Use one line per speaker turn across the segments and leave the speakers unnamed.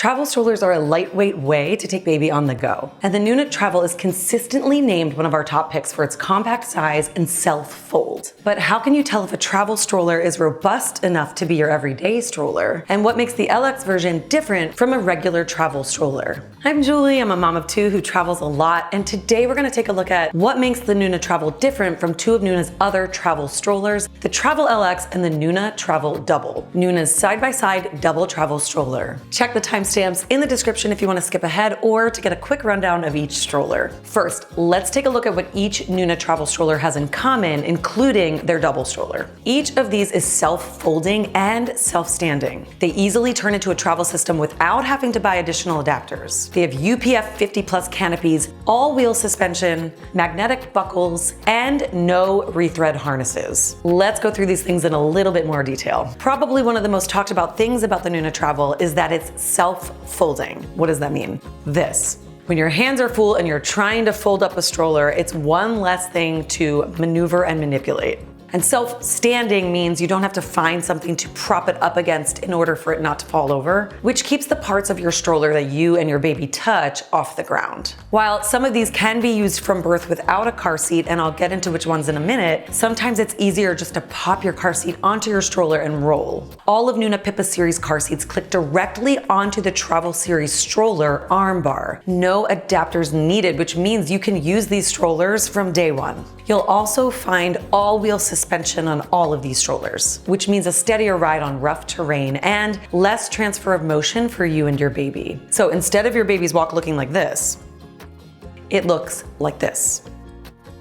Travel strollers are a lightweight way to take baby on the go, and the Nuna TRVL is consistently named one of our top picks for its compact size and self-fold. But how can you tell if a travel stroller is robust enough to be your everyday stroller? And what makes the LX version different from a regular travel stroller? I'm Julie, I'm a mom of two who travels a lot, and today we're going to take a look at what makes the Nuna TRVL different from two of Nuna's other travel strollers, the Travel LX and the Nuna TRVL dubl, Nuna's side-by-side double travel stroller. Check the timestamps in the description if you want to skip ahead or to get a quick rundown of each stroller. First, let's take a look at what each Nuna travel stroller has in common, including their double stroller. Each of these is self-folding and self-standing. They easily turn into a travel system without having to buy additional adapters. They have UPF 50+ canopies, all-wheel suspension, magnetic buckles, and no rethread harnesses. Let's go through these things in a little bit more detail. Probably one of the most talked about things about the Nuna TRVL is that it's self-folding. What does that mean? This. When your hands are full and you're trying to fold up a stroller, it's one less thing to maneuver and manipulate. And self-standing means you don't have to find something to prop it up against in order for it not to fall over, which keeps the parts of your stroller that you and your baby touch off the ground. While some of these can be used from birth without a car seat, and I'll get into which ones in a minute, sometimes it's easier just to pop your car seat onto your stroller and roll. All of Nuna Pippa Series car seats click directly onto the Travel Series stroller armbar. No adapters needed, which means you can use these strollers from day one. You'll also find all-wheel suspension on all of these strollers, which means a steadier ride on rough terrain and less transfer of motion for you and your baby. So instead of your baby's walk looking like this, it looks like this.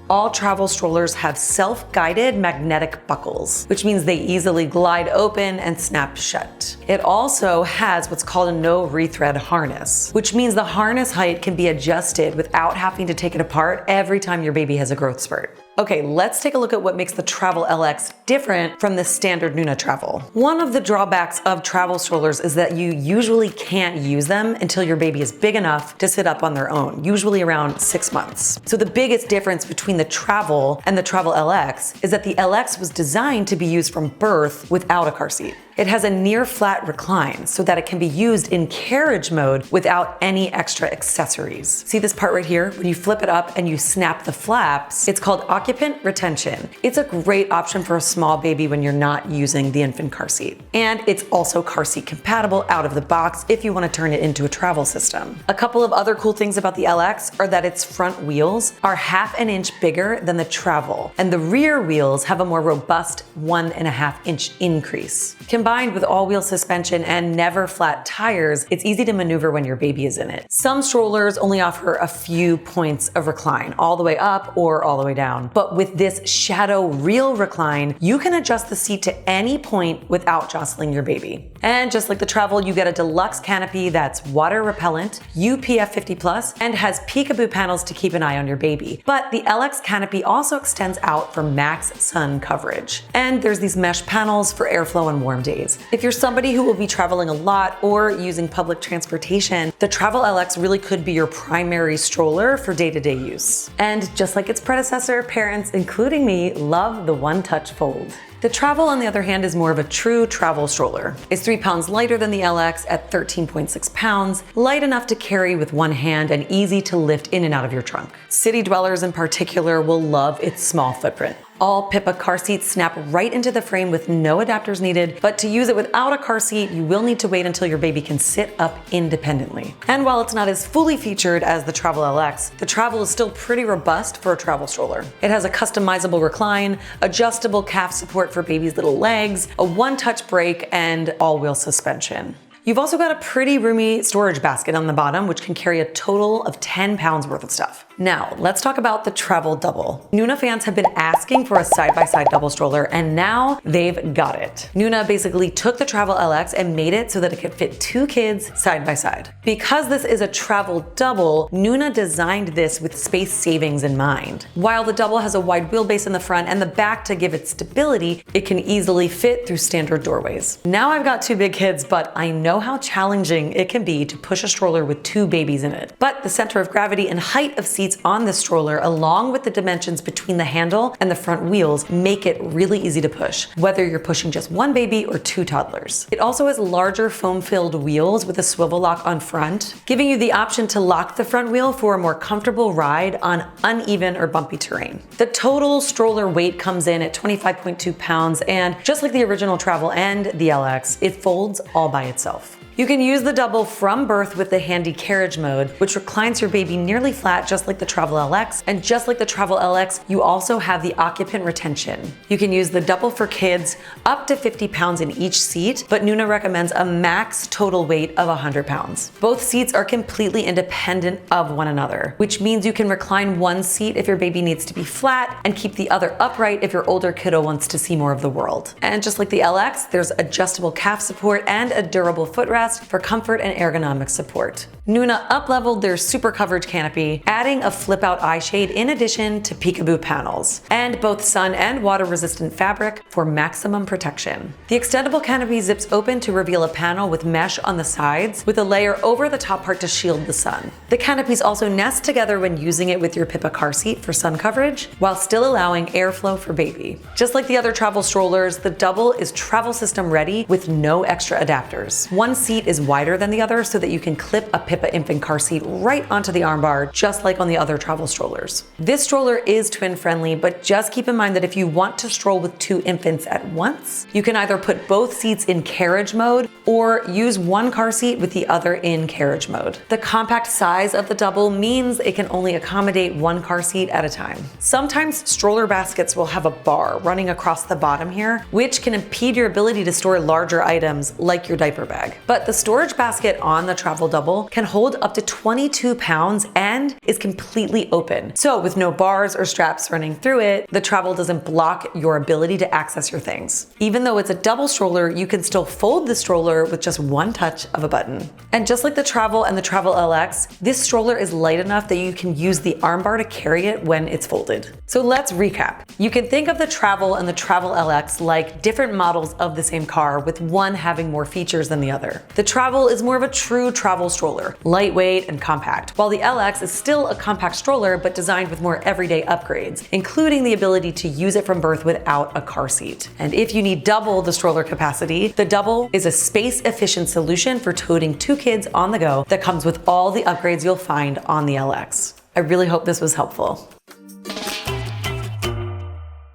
All travel strollers have self-guided magnetic buckles, which means they easily glide open and snap shut. It also has what's called a no rethread harness, which means the harness height can be adjusted without having to take it apart every time your baby has a growth spurt. Okay, let's take a look at what makes the Travel LX different from the standard Nuna TRVL. One of the drawbacks of travel strollers is that you usually can't use them until your baby is big enough to sit up on their own, usually around 6 months. So the biggest difference between the TRVL and the Travel LX is that the LX was designed to be used from birth without a car seat. It has a near flat recline so that it can be used in carriage mode without any extra accessories. See this part right here? When you flip it up and you snap the flaps, it's called occupant retention. It's a great option for a small baby when you're not using the infant car seat. And it's also car seat compatible out of the box if you want to turn it into a travel system. A couple of other cool things about the LX are that its front wheels are 1/2 inch bigger than the TRVL, and the rear wheels have a more robust 1.5 inch increase. Combined with all-wheel suspension and never flat tires, it's easy to maneuver when your baby is in it. Some strollers only offer a few points of recline, all the way up or all the way down. But with this shadow real recline, you can adjust the seat to any point without jostling your baby. And just like the TRVL, you get a deluxe canopy that's water repellent, UPF 50+, and has peekaboo panels to keep an eye on your baby. But the LX canopy also extends out for max sun coverage. And there's these mesh panels for airflow on warm days. If you're somebody who will be traveling a lot or using public transportation, the Travel LX really could be your primary stroller for day-to-day use. And just like its predecessor, parents, including me, love the one-touch fold. The TRVL, on the other hand, is more of a true travel stroller. It's 3 pounds lighter than the LX at 13.6 pounds, light enough to carry with one hand and easy to lift in and out of your trunk. City dwellers in particular will love its small footprint. All Pippa car seats snap right into the frame with no adapters needed, but to use it without a car seat, you will need to wait until your baby can sit up independently. And while it's not as fully featured as the Travel LX, the TRVL is still pretty robust for a travel stroller. It has a customizable recline, adjustable calf support for baby's little legs, a one-touch brake, and all-wheel suspension. You've also got a pretty roomy storage basket on the bottom, which can carry a total of 10 pounds worth of stuff. Now, let's talk about the TRVL dubl. Nuna fans have been asking for a side-by-side double stroller, and now they've got it. Nuna basically took the Travel LX and made it so that it could fit 2 kids side by side. Because this is a TRVL dubl, Nuna designed this with space savings in mind. While the dubl has a wide wheelbase in the front and the back to give it stability, it can easily fit through standard doorways. Now I've got 2 big kids, but I know how challenging it can be to push a stroller with 2 babies in it. But the center of gravity and height of seat seats on this stroller, along with the dimensions between the handle and the front wheels, make it really easy to push, whether you're pushing just one baby or two toddlers. It also has larger foam-filled wheels with a swivel lock on front, giving you the option to lock the front wheel for a more comfortable ride on uneven or bumpy terrain. The total stroller weight comes in at 25.2 pounds, and just like the original Travel and the LX, it folds all by itself. You can use the double from birth with the handy carriage mode, which reclines your baby nearly flat just like the Travel LX, and just like the Travel LX, you also have the occupant retention. You can use the double for kids up to 50 pounds in each seat, but Nuna recommends a max total weight of 100 pounds. Both seats are completely independent of one another, which means you can recline one seat if your baby needs to be flat and keep the other upright if your older kiddo wants to see more of the world. And just like the LX, there's adjustable calf support and a durable footrest for comfort and ergonomic support. Nuna up-leveled their super coverage canopy, adding a flip-out eye shade in addition to peekaboo panels, and both sun and water-resistant fabric for maximum protection. The extendable canopy zips open to reveal a panel with mesh on the sides, with a layer over the top part to shield the sun. The canopies also nest together when using it with your Pippa car seat for sun coverage, while still allowing airflow for baby. Just like the other travel strollers, the double is Travel System ready with no extra adapters. One seat is wider than the other so that you can clip a Pippa infant car seat right onto the armbar, just like on the other travel strollers. This stroller is twin friendly, but just keep in mind that if you want to stroll with two infants at once, you can either put both seats in carriage mode or use one car seat with the other in carriage mode. The compact size of the double means it can only accommodate one car seat at a time. Sometimes stroller baskets will have a bar running across the bottom here, which can impede your ability to store larger items like your diaper bag. But the storage basket on the Travel Double can hold up to 22 pounds and is completely open. So with no bars or straps running through it, the Travel doesn't block your ability to access your things. Even though it's a double stroller, you can still fold the stroller with just one touch of a button. And just like the Travel and the Travel LX, this stroller is light enough that you can use the armbar to carry it when it's folded. So let's recap. You can think of the Travel and the Travel LX like different models of the same car, with one having more features than the other. The Travel is more of a true travel stroller, lightweight and compact, while the LX is still a compact stroller but designed with more everyday upgrades, including the ability to use it from birth without a car seat. And if you need double the stroller capacity, the Double is a space-efficient solution for toting two kids on the go that comes with all the upgrades you'll find on the LX. I really hope this was helpful.